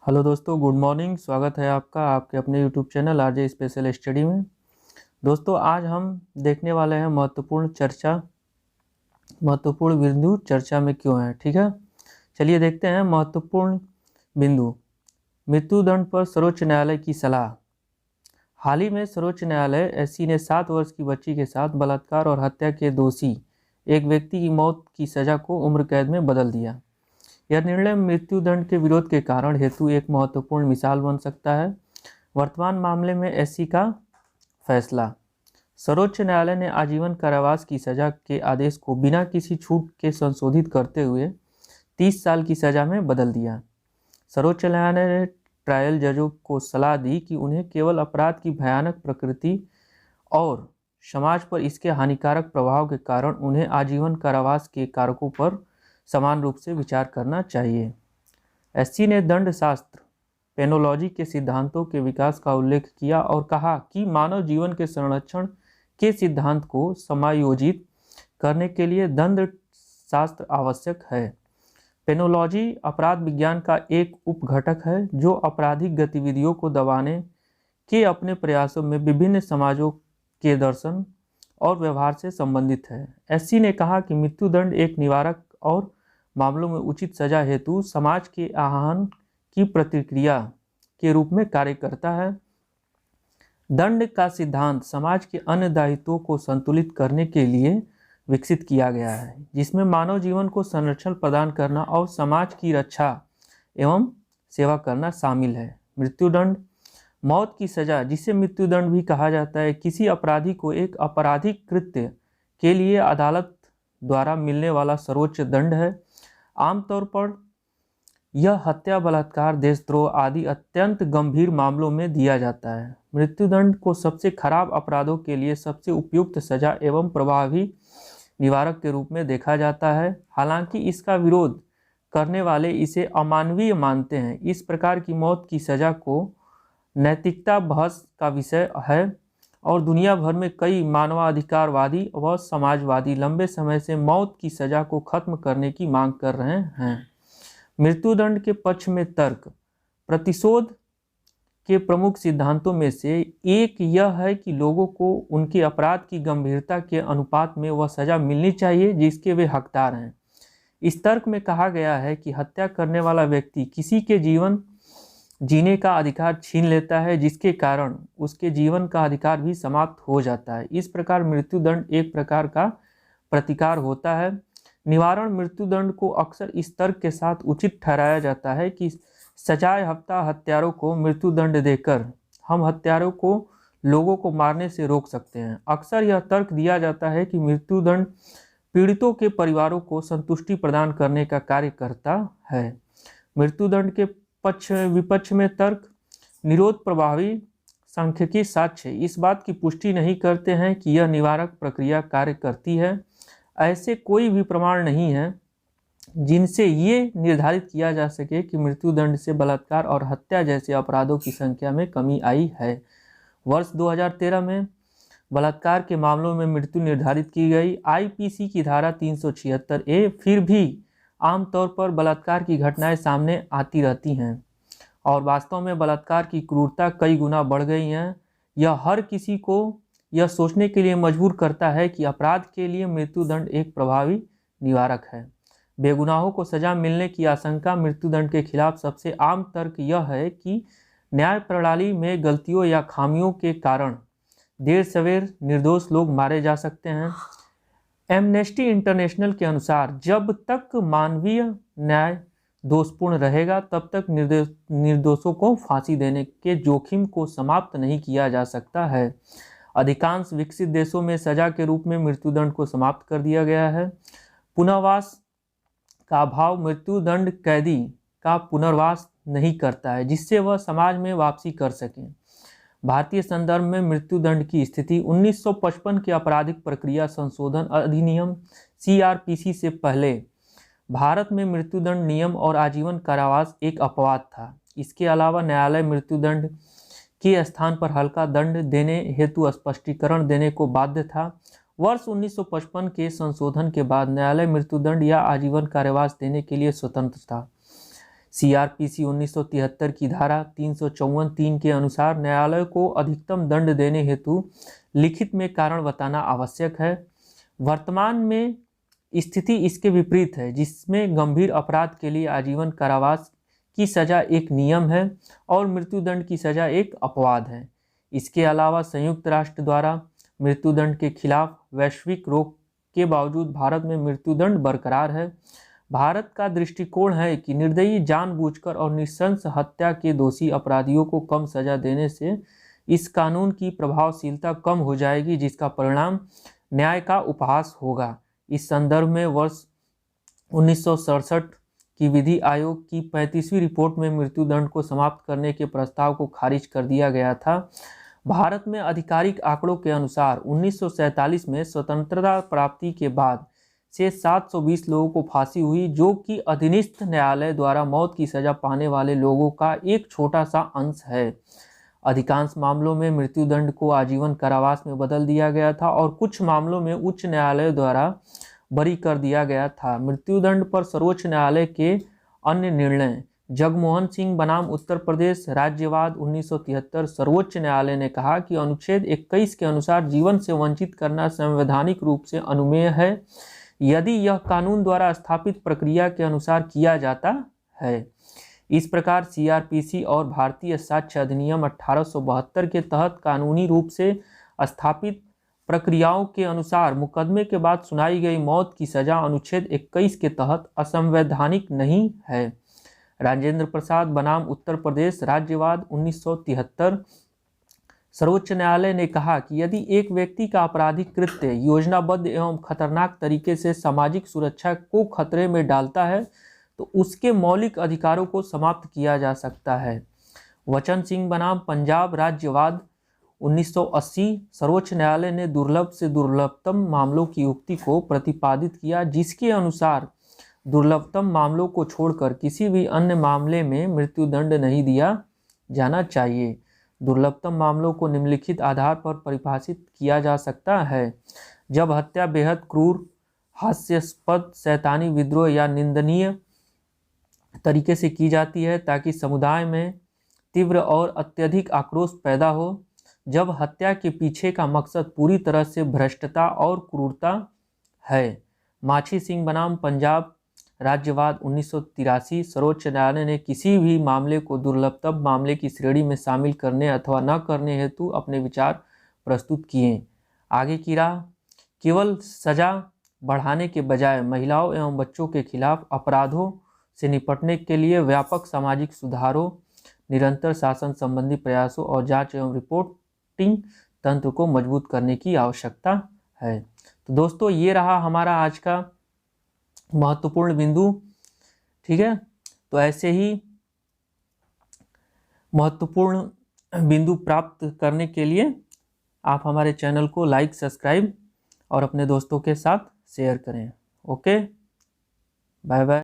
Hello दोस्तों, good morning. स्वागत है आपका आपके अपने YouTube channel RJ special study में। दोस्तों, आज हम देखने वाले हैं महत्वपूर्ण बिंदु चर्चा में क्यों है। ठीक है, चलिए देखते हैं महत्वपूर्ण बिंदु। मृत्युदंड पर सर्वोच्च न्यायालय की सलाह। हाल ही में सर्वोच्च न्यायालय एससी ने 7 वर्ष की बच्ची के साथ बलात्कार और हत्या के दोषी एक व्यक्ति की मौत की सजा को उम्र कैद में बदल दिया। यह निर्णय मृत्युदंड के विरोध के कारण हेतु एक महत्वपूर्ण मिसाल बन सकता है। वर्तमान मामले में एससी का फैसला। सर्वोच्च न्यायालय ने आजीवन कारावास की सजा के आदेश को बिना किसी छूट के संशोधित करते हुए 30 साल की सजा में बदल दिया। सर्वोच्च न्यायालय ने ट्रायल जजों को सलाह दी कि उन्हें केवल अपराध की भयानक प्रकृति और समाज पर इसके हानिकारक प्रभाव के कारण उन्हें आजीवन कारावास के कारकों पर समान रूप से विचार करना चाहिए। एससी ने दंड शास्त्र पेनोलॉजी के सिद्धांतों के विकास का उल्लेख किया और कहा कि मानव जीवन के संरक्षण के सिद्धांत को समायोजित करने के लिए दंड शास्त्र आवश्यक है। पेनोलॉजी अपराध विज्ञान का एक उपघटक है जो आपराधिक गतिविधियों को दबाने के अपने प्रयासों में विभिन्न समाजों के दर्शन और व्यवहार से संबंधित है। एससी ने कहा कि मृत्युदंड एक निवारक और मामलों में उचित सजा हेतु समाज के आह्वान की प्रतिक्रिया के रूप में कार्य करता है। दंड का सिद्धांत समाज के अन्य दायित्वों को संतुलित करने के लिए विकसित किया गया है, जिसमें मानव जीवन को संरक्षण प्रदान करना और समाज की रक्षा एवं सेवा करना शामिल है। मृत्युदंड मौत की सजा, जिसे मृत्युदंड भी कहा जाता है, किसी अपराधी को एक आपराधिक कृत्य के लिए अदालत द्वारा मिलने वाला सर्वोच्च दंड है। आमतौर पर यह हत्या, बलात्कार, देशद्रोह आदि अत्यंत गंभीर मामलों में दिया जाता है। मृत्युदंड को सबसे खराब अपराधों के लिए सबसे उपयुक्त सजा एवं प्रभावी निवारक के रूप में देखा जाता है। हालांकि इसका विरोध करने वाले इसे अमानवीय मानते हैं। इस प्रकार की मौत की सजा को नैतिकता बहस का विषय है और दुनिया भर में कई मानवाधिकारवादी व समाजवादी लंबे समय से मौत की सजा को खत्म करने की मांग कर रहे हैं। मृत्युदंड के पक्ष में तर्क। प्रतिशोध के प्रमुख सिद्धांतों में से एक यह है कि लोगों को उनके अपराध की गंभीरता के अनुपात में वह सजा मिलनी चाहिए जिसके वे हकदार हैं। इस तर्क में कहा गया है कि हत्या करने वाला व्यक्ति किसी के जीवन जीने का अधिकार छीन लेता है, जिसके कारण उसके जीवन का अधिकार भी समाप्त हो जाता है। इस प्रकार मृत्युदंड एक प्रकार का प्रतिकार होता है। निवारण। मृत्युदंड को अक्सर इस तर्क के साथ उचित ठहराया जाता है कि सजाए हफ्ता हत्यारों को मृत्युदंड देकर हम हत्यारों को लोगों को मारने से रोक सकते हैं। अक्सर यह तर्क दिया जाता है कि मृत्युदंड पीड़ितों के परिवारों को संतुष्टि प्रदान करने का कार्य करता है। मृत्युदंड के विपक्ष में तर्क। निरोध। प्रभावी सांख्यिकी साक्ष्य इस बात की पुष्टि नहीं करते हैं कि यह निवारक प्रक्रिया कार्य करती है। ऐसे कोई भी प्रमाण नहीं है जिनसे ये निर्धारित किया जा सके कि मृत्युदंड से बलात्कार और हत्या जैसे अपराधों की संख्या में कमी आई है। वर्ष 2013 में बलात्कार के मामलों में मृत्यु निर्धारित की गई। आईपीसी की धारा 376 ए। फिर भी आमतौर पर बलात्कार की घटनाएं सामने आती रहती हैं और वास्तव में बलात्कार की क्रूरता कई गुना बढ़ गई है। यह हर किसी को यह सोचने के लिए मजबूर करता है कि अपराध के लिए मृत्युदंड एक प्रभावी निवारक है। बेगुनाहों को सजा मिलने की आशंका। मृत्युदंड के खिलाफ सबसे आम तर्क यह है कि न्याय प्रणाली में गलतियों या खामियों के कारण देर सवेर निर्दोष लोग मारे जा सकते हैं। एमनेस्टी इंटरनेशनल के अनुसार जब तक मानवीय न्याय दोषपूर्ण रहेगा तब तक निर्दोषों को फांसी देने के जोखिम को समाप्त नहीं किया जा सकता है। अधिकांश विकसित देशों में सजा के रूप में मृत्युदंड को समाप्त कर दिया गया है। पुनर्वास का अभाव। मृत्युदंड कैदी का पुनर्वास नहीं करता है जिससे वह समाज में वापसी कर सके। भारतीय संदर्भ में मृत्युदंड की स्थिति 1955 के आपराधिक प्रक्रिया संशोधन अधिनियम सीआरपीसी से पहले भारत में मृत्युदंड नियम और आजीवन कारावास एक अपवाद था। इसके अलावा न्यायालय मृत्युदंड के स्थान पर हल्का दंड देने हेतु स्पष्टीकरण देने को बाध्य था। वर्ष 1955 के संशोधन के बाद न्यायालय मृत्युदंड या आजीवन कारावास देने के लिए स्वतंत्र था। CRPC 1973 की धारा 354(3) के अनुसार न्यायालय को अधिकतम दंड देने हेतु लिखित में कारण बताना आवश्यक है। वर्तमान में स्थिति इसके विपरीत है, जिसमें गंभीर अपराध के लिए आजीवन कारावास की सजा एक नियम है और मृत्युदंड की सजा एक अपवाद है। इसके अलावा संयुक्त राष्ट्र द्वारा मृत्युदंड के खिलाफ वैश्विक रोक के बावजूद भारत में मृत्युदंड बरकरार है। भारत का दृष्टिकोण है कि निर्दयी, जानबूझकर और नृशंस हत्या के दोषी अपराधियों को कम सजा देने से इस कानून की प्रभावशीलता कम हो जाएगी, जिसका परिणाम न्याय का उपहास होगा। इस संदर्भ में वर्ष 1967 की विधि आयोग की 35वीं रिपोर्ट में मृत्युदंड को समाप्त करने के प्रस्ताव को खारिज कर दिया गया था। भारत में आधिकारिक आंकड़ों के अनुसार 1947 में स्वतंत्रता प्राप्ति के बाद से 720 लोगों को फांसी हुई, जो कि अधीनस्थ न्यायालय द्वारा मौत की सजा पाने वाले लोगों का एक छोटा सा अंश है। अधिकांश मामलों में मृत्युदंड को आजीवन कारावास में बदल दिया गया था और कुछ मामलों में उच्च न्यायालय द्वारा बरी कर दिया गया था। मृत्युदंड पर सर्वोच्च न्यायालय के अन्य निर्णय। जगमोहन सिंह बनाम उत्तर प्रदेश राज्यवाद 1973। सर्वोच्च न्यायालय ने कहा कि अनुच्छेद 21 के अनुसार जीवन से वंचित करना संवैधानिक रूप से अनुमेय है यदि यह कानून द्वारा स्थापित प्रक्रिया के अनुसार किया जाता है। इस प्रकार CRPC और भारतीय साक्ष्य अधिनियम 1872 के तहत कानूनी रूप से स्थापित प्रक्रियाओं के अनुसार मुकदमे के बाद सुनाई गई मौत की सजा अनुच्छेद 21 के तहत असंवैधानिक नहीं है। राजेंद्र प्रसाद बनाम उत्तर प्रदेश राज्यवाद 1973। सर्वोच्च न्यायालय ने कहा कि यदि एक व्यक्ति का आपराधिक कृत्य योजनाबद्ध एवं खतरनाक तरीके से सामाजिक सुरक्षा को खतरे में डालता है तो उसके मौलिक अधिकारों को समाप्त किया जा सकता है। वचन सिंह बनाम पंजाब राज्यवाद 1980। सर्वोच्च न्यायालय ने दुर्लभ से दुर्लभतम मामलों की युक्ति को प्रतिपादित किया, जिसके अनुसार दुर्लभतम मामलों को छोड़कर किसी भी अन्य मामले में मृत्युदंड नहीं दिया जाना चाहिए। दुर्लभतम मामलों को निम्नलिखित आधार पर परिभाषित किया जा सकता है। जब हत्या बेहद क्रूर, हास्यास्पद, शैतानी, विद्रोह या निंदनीय तरीके से की जाती है ताकि समुदाय में तीव्र और अत्यधिक आक्रोश पैदा हो। जब हत्या के पीछे का मकसद पूरी तरह से भ्रष्टता और क्रूरता है। माछी सिंह बनाम पंजाब राज्यवाद 1983। सर्वोच्च न्यायालय ने किसी भी मामले को दुर्लभतम मामले की श्रेणी में शामिल करने अथवा न करने हेतु अपने विचार प्रस्तुत किए। आगे की राह। केवल सजा बढ़ाने के बजाय महिलाओं एवं बच्चों के खिलाफ अपराधों से निपटने के लिए व्यापक सामाजिक सुधारों, निरंतर शासन संबंधी प्रयासों और जांच एवं रिपोर्टिंग तंत्र को मजबूत करने की आवश्यकता है। तो दोस्तों, ये रहा हमारा आज का महत्वपूर्ण बिंदु। ठीक है, तो ऐसे ही महत्वपूर्ण बिंदु प्राप्त करने के लिए आप हमारे चैनल को लाइक, सब्सक्राइब और अपने दोस्तों के साथ शेयर करें। Okay, bye bye.